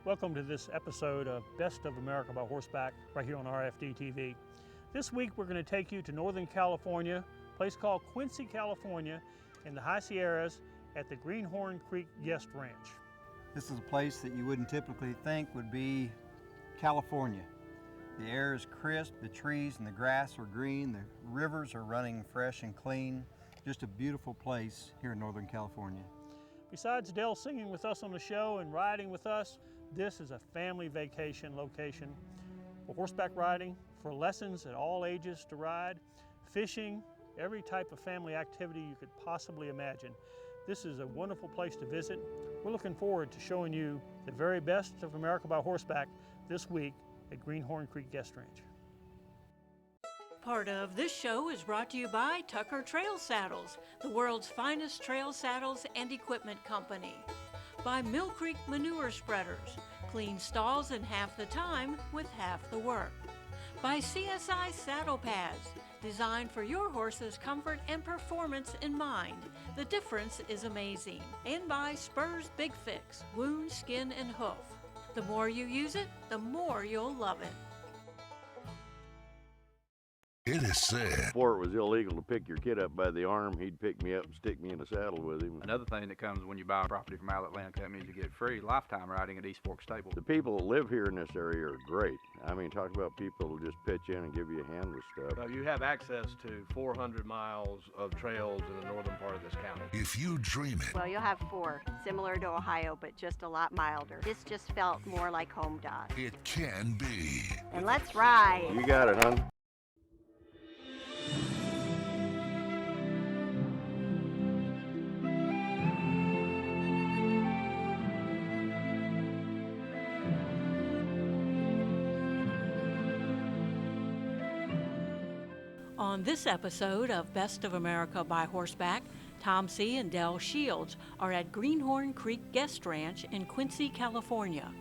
Welcome to this episode of Best of America by Horseback right here on RFD-TV. This week we're going to take you to Northern California, a place called Quincy, California, in the High Sierras at the Greenhorn Creek Guest Ranch. This is a place that you wouldn't typically think would be California. The air is crisp, the trees and the grass are green, the rivers are running fresh and clean. Just a beautiful place here in Northern California. Besides Dale singing with us on the show and riding with us, this is a family vacation location for horseback riding, for lessons at all ages to ride, fishing, every type of family activity you could possibly imagine. This is a wonderful place to visit. We're looking forward to showing you the very best of America by horseback this week at Greenhorn Creek Guest Ranch. Part of this show is brought to you by Tucker Trail Saddles, the world's finest trail saddles and equipment company. By Mill Creek Manure Spreaders, clean stalls in half the time with half the work. By CSI Saddle Pads, designed for your horse's comfort and performance in mind. The difference is amazing. And by Spurs Big Fix, wound, skin, and hoof. The more you use it, the more you'll love it. It is said. Before it was illegal to pick your kid up by the arm, he'd pick me up and stick me in a saddle with him. Another thing that comes when you buy property from outlet land companies, you get free lifetime riding at East Fork Stable. The people that live here in this area are great. I mean, talk about people who just pitch in and give you a hand with stuff. You have access to 400 miles of trails in the northern part of this county. If you dream it. Well, you'll have 4, similar to Ohio, but just a lot milder. This just felt more like home to us. It can be. And let's ride. You got it, hon. On this episode of Best of America by Horseback, Tom C. and Del Shields are at Greenhorn Creek Guest Ranch in Quincy, California.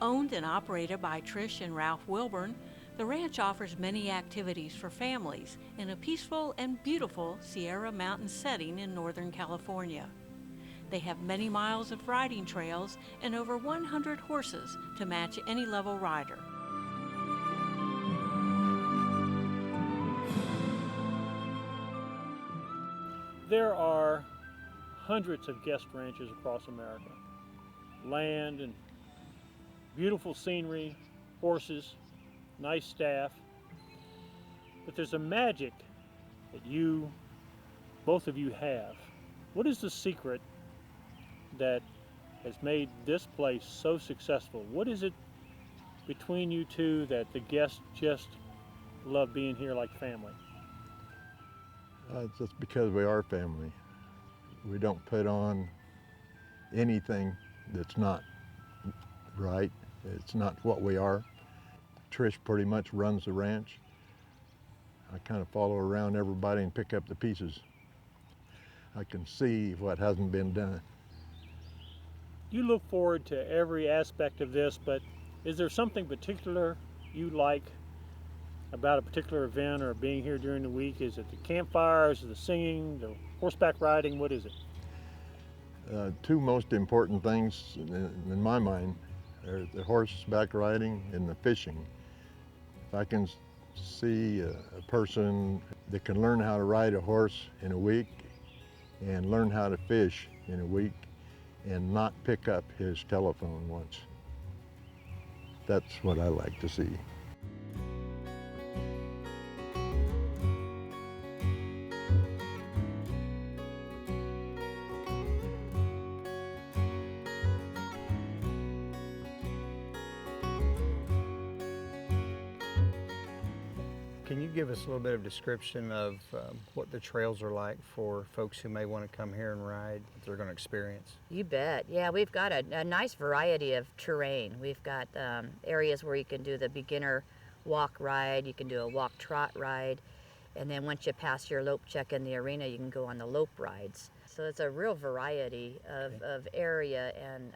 Owned and operated by Trish and Ralph Wilburn, the ranch offers many activities for families in a peaceful and beautiful Sierra Mountain setting in Northern California. They have many miles of riding trails and over 100 horses to match any level rider. There are hundreds of guest ranches across America. Land and beautiful scenery, horses, nice staff. But there's a magic that both of you have. What is the secret that has made this place so successful? What is it between you two that the guests just love being here like family? It's just because we are family. We don't put on anything that's not right. It's not what we are. Trish pretty much runs the ranch. I kind of follow around everybody and pick up the pieces. I can see what hasn't been done. You look forward to every aspect of this, but is there something particular you like about a particular event or being here during the week? Is it the campfires, the singing, the horseback riding? What is it? Two most important things in my mind are the horseback riding and the fishing. If I can see a person that can learn how to ride a horse in a week and learn how to fish in a week and not pick up his telephone once, that's what I like to see. Can you give us a little bit of description of what the trails are like for folks who may want to come here and ride, what they're going to experience? You bet. Yeah, we've got a nice variety of terrain. We've got areas where you can do the beginner walk ride, you can do a walk trot ride, and then once you pass your lope check in the arena, you can go on the lope rides. So it's a real variety of area and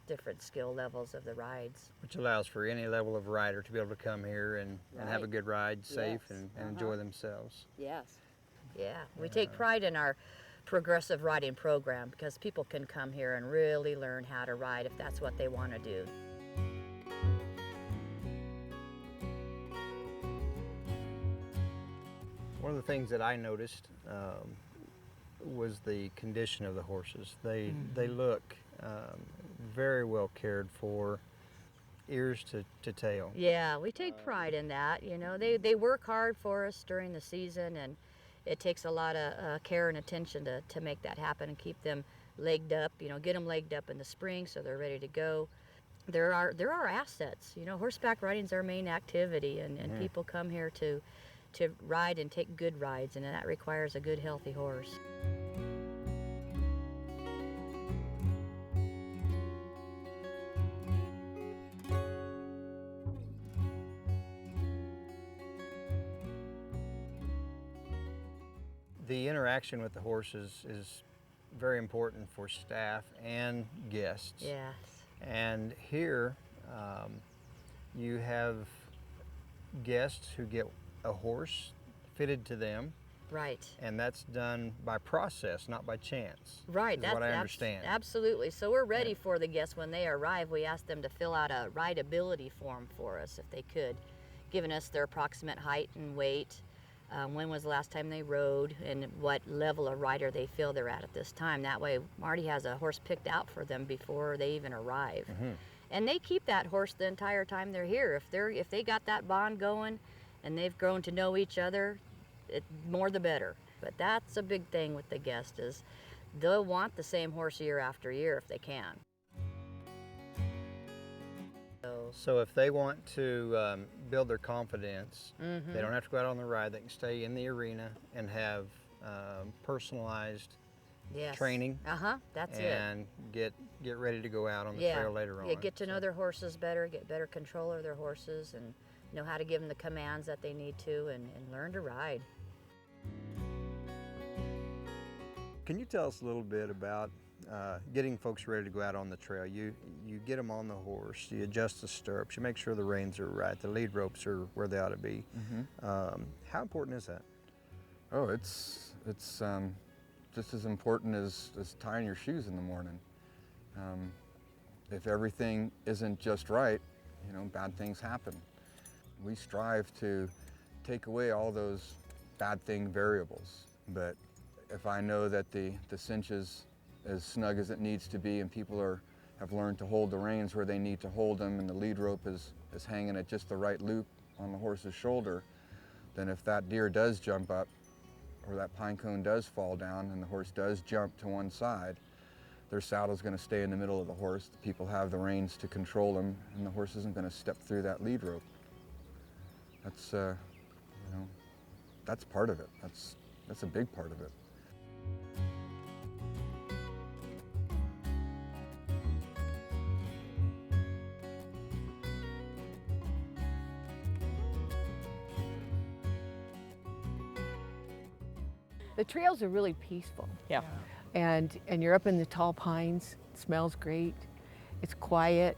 different skill levels of the rides. Which allows for any level of rider to be able to come here and have a good ride, safe, and enjoy themselves. Yes. Yeah, we take pride in our progressive riding program because people can come here and really learn how to ride if that's what they want to do. One of the things that I noticed was the condition of the horses. They look very well cared for, ears to tail. Yeah, we take pride in that. You know, they work hard for us during the season, and it takes a lot of care and attention to make that happen and keep them legged up. You know, get them legged up in the spring so they're ready to go. There are assets. You know, horseback riding is our main activity, and people come here to ride and take good rides, and that requires a good, healthy horse. The interaction with the horses is very important for staff and guests. Yes. And here you have guests who get a horse fitted to them. Right. And that's done by process, not by chance. Right. That's what I understand. Absolutely. So we're ready for the guests when they arrive. We ask them to fill out a rideability form for us if they could, giving us their approximate height and weight, when was the last time they rode, and what level of rider they feel they're at this time. That way Marty has a horse picked out for them before they even arrive. And they keep that horse the entire time they're here. If they got that bond going and they've grown to know each other, more the better. But that's a big thing with the guest, is they'll want the same horse year after year if they can. So if they want to build their confidence, they don't have to go out on the ride. They can stay in the arena and have personalized training. That's and get ready to go out on the trail later on. Yeah, get to know their horses better, get better control of their horses, and know how to give them the commands that they need to, and learn to ride. Can you tell us a little bit about getting folks ready to go out on the trail? You get them on the horse, you adjust the stirrups, you make sure the reins are right, the lead ropes are where they ought to be. How important is that? Oh, it's just as important as tying your shoes in the morning. If everything isn't just right, you know, bad things happen. We strive to take away all those bad thing variables, but if I know that the cinch is as snug as it needs to be, and people have learned to hold the reins where they need to hold them, and the lead rope is hanging at just the right loop on the horse's shoulder, then if that deer does jump up or that pine cone does fall down and the horse does jump to one side, their saddle's going to stay in the middle of the horse. The people have the reins to control them, and the horse isn't going to step through that lead rope. That's you know, that's part of it. That's a big part of it. The trails are really peaceful. Yeah. And you're up in the tall pines. It smells great. It's quiet.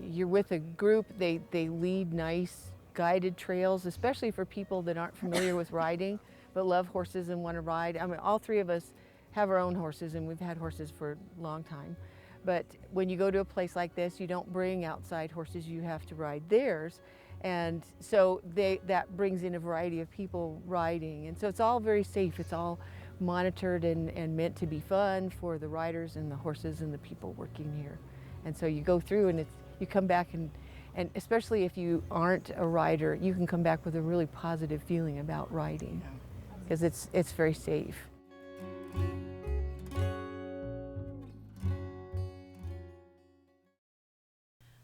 You're with a group. They lead nice guided trails, especially for people that aren't familiar with riding but love horses and want to ride. I mean, all three of us have our own horses, and we've had horses for a long time. But when you go to a place like this, you don't bring outside horses. You have to ride theirs. And so that brings in a variety of people riding. And so it's all very safe. It's all monitored and meant to be fun for the riders and the horses and the people working here. And so you go through, and you come back, and especially if you aren't a rider, you can come back with a really positive feeling about riding, because it's very safe.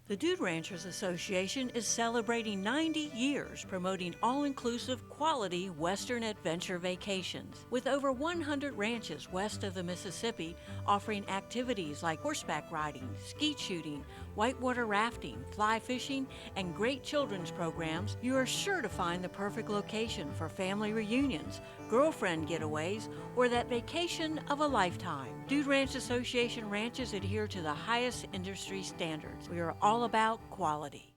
The Dude Ranchers Association is celebrating 90 years promoting all-inclusive quality Western adventure vacations. With over 100 ranches west of the Mississippi offering activities like horseback riding, skeet shooting, whitewater rafting, fly fishing, and great children's programs, you are sure to find the perfect location for family reunions, girlfriend getaways, or that vacation of a lifetime. Dude Ranch Association ranches adhere to the highest industry standards. We are all about quality.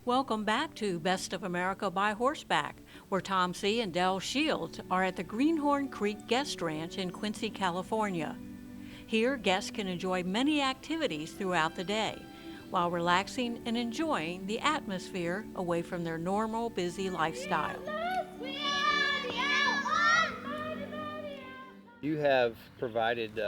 Welcome back to Best of America by Horseback, where Tom C. and Del Shields are at the Greenhorn Creek Guest Ranch in Quincy, California. Here, guests can enjoy many activities throughout the day, while relaxing and enjoying the atmosphere away from their normal, busy lifestyle. You have provided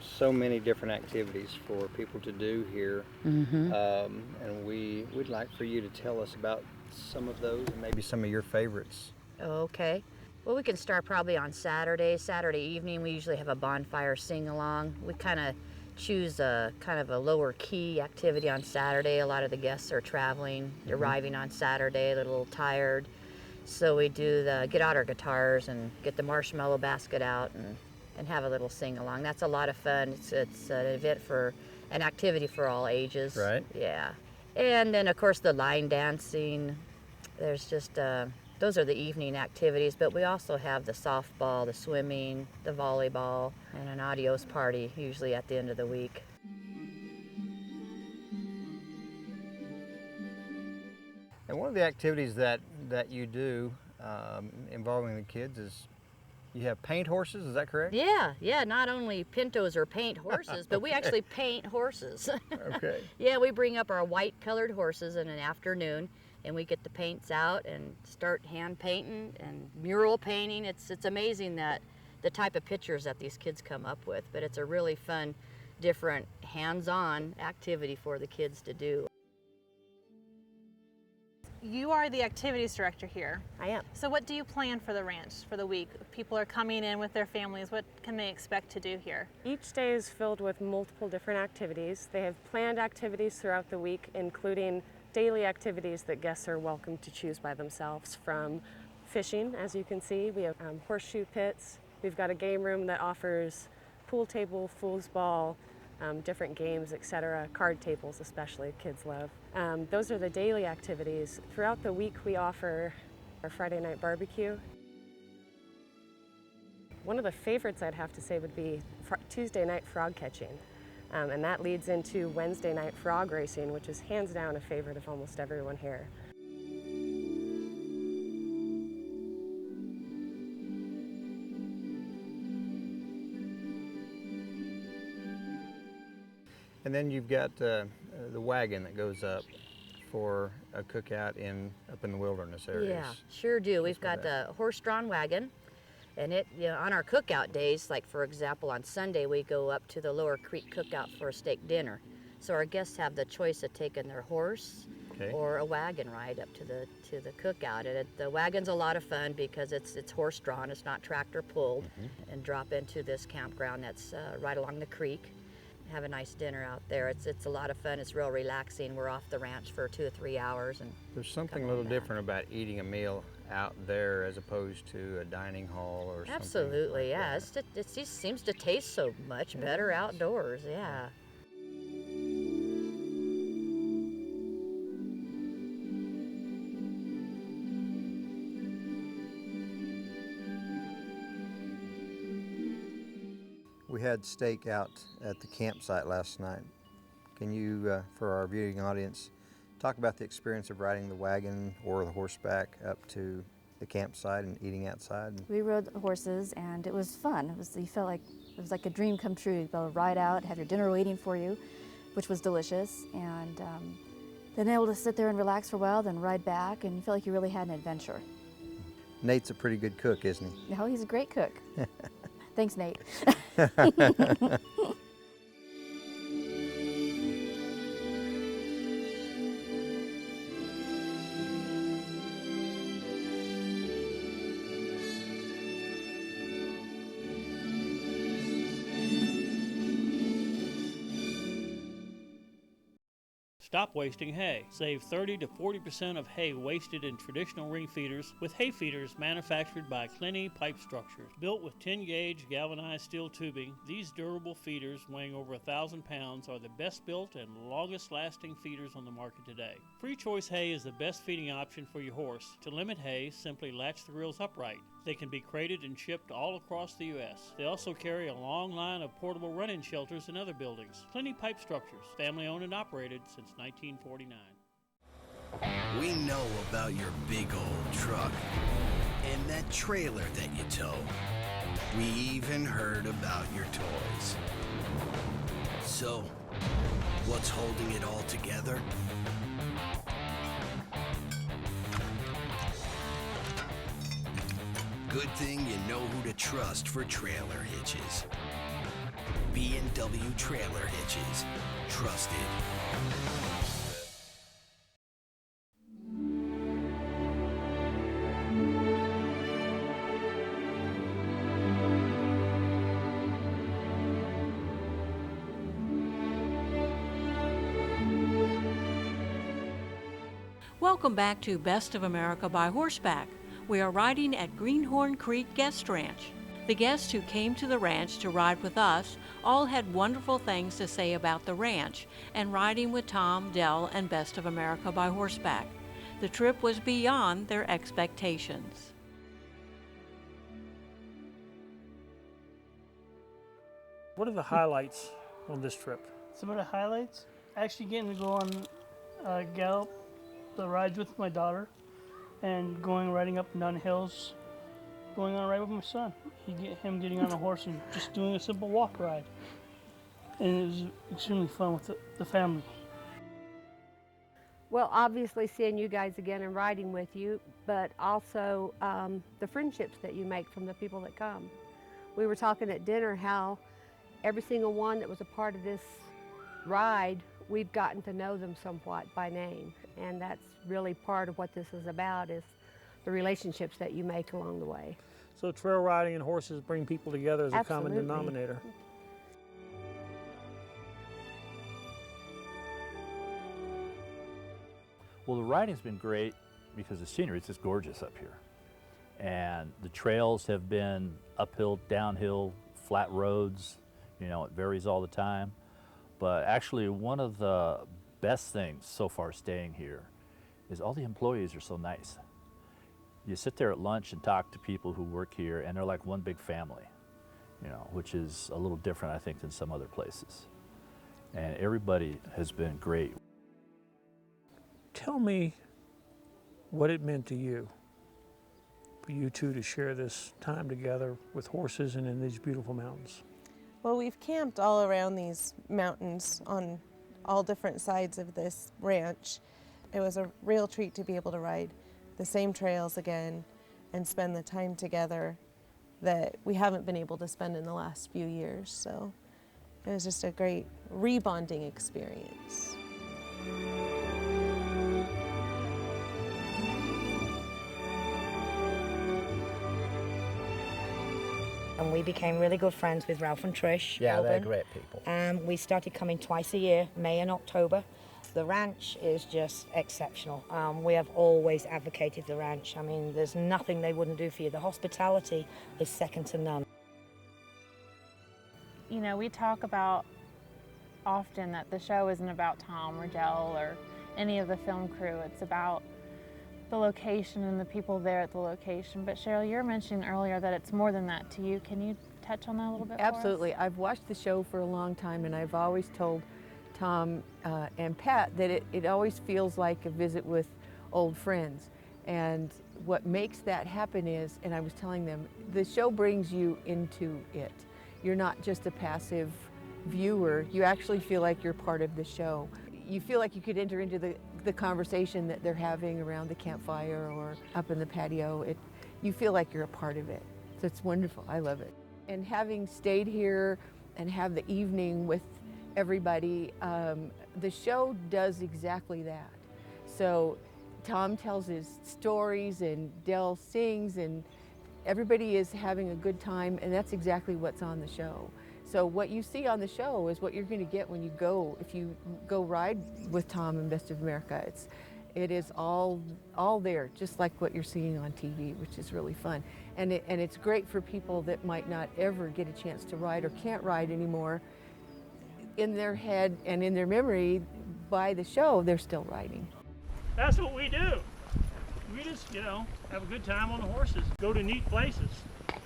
so many different activities for people to do here, and we'd like for you to tell us about some of those and maybe some of your favorites. Okay. Well, we can start probably on Saturday. Saturday evening, we usually have a bonfire sing-along. We kind of choose a kind of a lower key activity on Saturday. A lot of the guests are traveling, arriving on Saturday, a little tired. So we do get out our guitars and get the marshmallow basket out and have a little sing-along. That's a lot of fun. It's an event an activity for all ages. Right. Yeah. And then, of course, the line dancing. There's just, those are the evening activities, but we also have the softball, the swimming, the volleyball, and an adios party, usually at the end of the week. And one of the activities that you do involving the kids is you have paint horses, is that correct? Yeah, not only pintos or paint horses, but we actually paint horses. Okay. Yeah, we bring up our white colored horses in an afternoon, and we get the paints out and start hand painting and mural painting. It's amazing that the type of pictures that these kids come up with, but it's a really fun, different, hands-on activity for the kids to do. You are the activities director here. I am. So what do you plan for the ranch for the week? If people are coming in with their families, what can they expect to do here? Each day is filled with multiple different activities. They have planned activities throughout the week, including daily activities that guests are welcome to choose by themselves, from fishing, as you can see. We have horseshoe pits. We've got a game room that offers pool table, foosball, different games, etc., card tables especially, kids love. Those are the daily activities. Throughout the week we offer our Friday night barbecue. One of the favorites I'd have to say would be Tuesday night frog catching. And that leads into Wednesday night frog racing, which is hands down a favorite of almost everyone here. And then you've got the wagon that goes up for a cookout up in the wilderness areas. Yeah, sure do. We've got the horse-drawn wagon, and on our cookout days, like for example on Sunday, we go up to the Lower Creek Cookout for a steak dinner. So our guests have the choice of taking their horse or a wagon ride up to the cookout. And the wagon's a lot of fun because it's horse-drawn, it's not tractor pulled, and drop into this campground that's right along the creek. Have a nice dinner out there. It's a lot of fun. It's real relaxing. We're off the ranch for 2 or 3 hours. And there's something a little different about eating a meal out there as opposed to a dining hall or something. Absolutely, yeah. It just seems to taste so much better outdoors, yeah. We had steak out at the campsite last night. Can you, for our viewing audience, talk about the experience of riding the wagon or the horseback up to the campsite and eating outside? We rode the horses and it was fun. You felt like it was like a dream come true. You'd be able to ride out, have your dinner waiting for you, which was delicious, and then able to sit there and relax for a while, then ride back, and you feel like you really had an adventure. Nate's a pretty good cook, isn't he? No, he's a great cook. Thanks, Nate. Stop wasting hay. Save 30 to 40% of hay wasted in traditional ring feeders with hay feeders manufactured by Quincy Pipe Structures. Built with 10-gauge galvanized steel tubing, these durable feeders weighing over 1,000 pounds are the best built and longest lasting feeders on the market today. Free choice hay is the best feeding option for your horse. To limit hay, simply latch the grills upright. They can be crated and shipped all across the U.S. They also carry a long line of portable run-in shelters in other buildings. Quincy Pipe Structures, family owned and operated since 1949. We know about your big old truck and that trailer that you tow. We even heard about your toys. So, what's holding it all together? Good thing you know who to trust for trailer hitches. B&W Trailer Hitches. Trusted. Welcome back to Best of America by Horseback. We are riding at Greenhorn Creek Guest Ranch. The guests who came to the ranch to ride with us all had wonderful things to say about the ranch and riding with Tom, Dell, and Best of America by Horseback. The trip was beyond their expectations. What are the highlights on this trip? Some of the highlights, actually getting to go on gallop the rides with my daughter and going riding up and down hills, going on a ride with my son. Him getting on a horse and just doing a simple walk ride. And it was extremely fun with the family. Well, obviously seeing you guys again and riding with you, but also the friendships that you make from the people that come. We were talking at dinner how every single one that was a part of this ride, we've gotten to know them somewhat by name. And that's really part of what this is about, is the relationships that you make along the way. So trail riding and horses bring people together as Absolutely. a common denominator. Well, the riding's been great because the scenery is just gorgeous up here. And the trails have been uphill, downhill, flat roads. You know, it varies all the time. But actually, one of the best things so far staying here is all the employees are so nice. You sit there at lunch and talk to people who work here, and they're like one big family, you know, which is a little different, I think, than some other places. And everybody has been great. Tell me what it meant to you, for you two to share this time together with horses and in these beautiful mountains. Well, we've camped all around these mountains on all different sides of this ranch. It was a real treat to be able to ride the same trails again and spend the time together that we haven't been able to spend in the last few years. So it was just a great rebonding experience. And we became really good friends with Ralph and Trish. Yeah, they're Melbourne. great people. We started coming twice a year, May and October. The ranch is just exceptional. We have always advocated the ranch. I mean, there's nothing they wouldn't do for you. The hospitality is second to none. You know, we talk about often that the show isn't about Tom or Dell or any of the film crew. It's about the location and the people there at the location. But Cheryl, you were mentioning earlier that it's more than that to you. Can you touch on that a little bit? Absolutely. I've watched the show for a long time, and I've always told Tom and Pat that it always feels like a visit with old friends. And what makes that happen is, and I was telling them, the show brings you into it. You're not just a passive viewer. You actually feel like you're part of the show. You feel like you could enter into the conversation that they're having around the campfire or up in the patio. You feel like you're a part of it. So it's wonderful. I love it. And having stayed here and have the evening with everybody, the show does exactly that. So Tom tells his stories and Dell sings and everybody is having a good time, and that's exactly what's on the show. So what you see on the show is what you're going to get when you go, if you go ride with Tom and Best of America. It is all there, just like what you're seeing on TV, which is really fun. And it's great for people that might not ever get a chance to ride or can't ride anymore. In their head and in their memory, by the show, they're still riding. That's what we do. We just, you know, have a good time on the horses, go to neat places,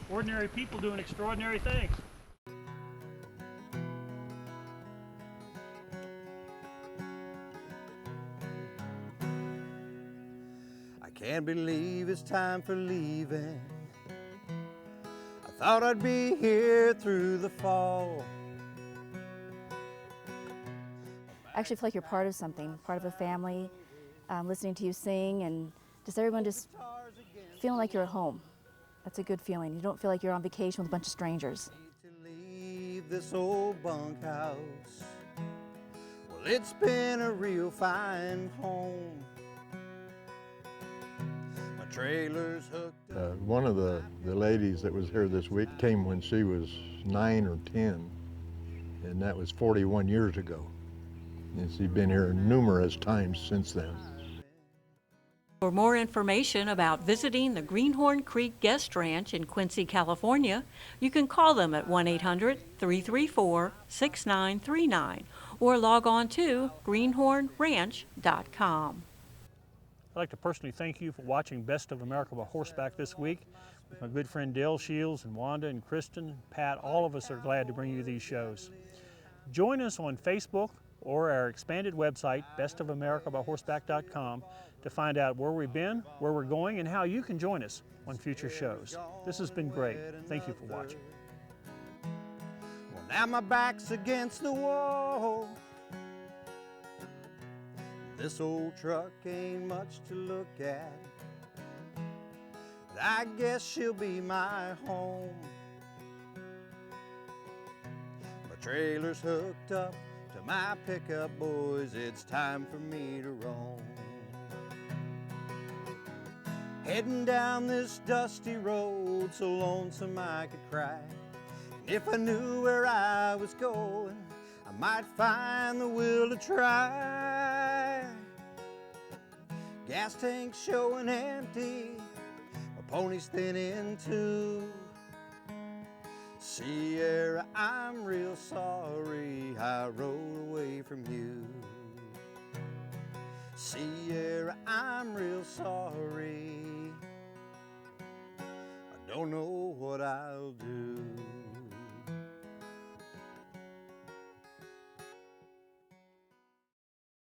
ordinary people doing extraordinary things. Can't believe it's time for leaving. I thought I'd be here through the fall. I actually feel like you're part of something, part of a family, listening to you sing and just everyone just feeling like you're at home. That's a good feeling. You don't feel like you're on vacation with a bunch of strangers. Leave this old bunkhouse. Well, it's been a real fine home. My trailer's hooked up. One of the ladies that was here this week came when she was 9 or 10, and that was 41 years ago. And she's been here numerous times since then. For more information about visiting the Greenhorn Creek Guest Ranch in Quincy, California, you can call them at 1-800-334-6939 or log on to greenhornranch.com. I'd like to personally thank you for watching Best of America by Horseback this week. With my good friend Dale Shields and Wanda and Kristen and Pat, all of us are glad to bring you these shows. Join us on Facebook or our expanded website, bestofamericabyhorseback.com, to find out where we've been, where we're going, and how you can join us on future shows. This has been great. Thank you for watching. Well, now my back's against the wall. This old truck ain't much to look at, but I guess she'll be my home. My trailer's hooked up to my pickup, boys. It's time for me to roam. Heading down this dusty road, so lonesome I could cry. And if I knew where I was going, I might find the will to try. Gas tank showing empty, my pony's thinning too. Sierra, I'm real sorry I rode away from you. Sierra, I'm real sorry. I don't know what I'll do.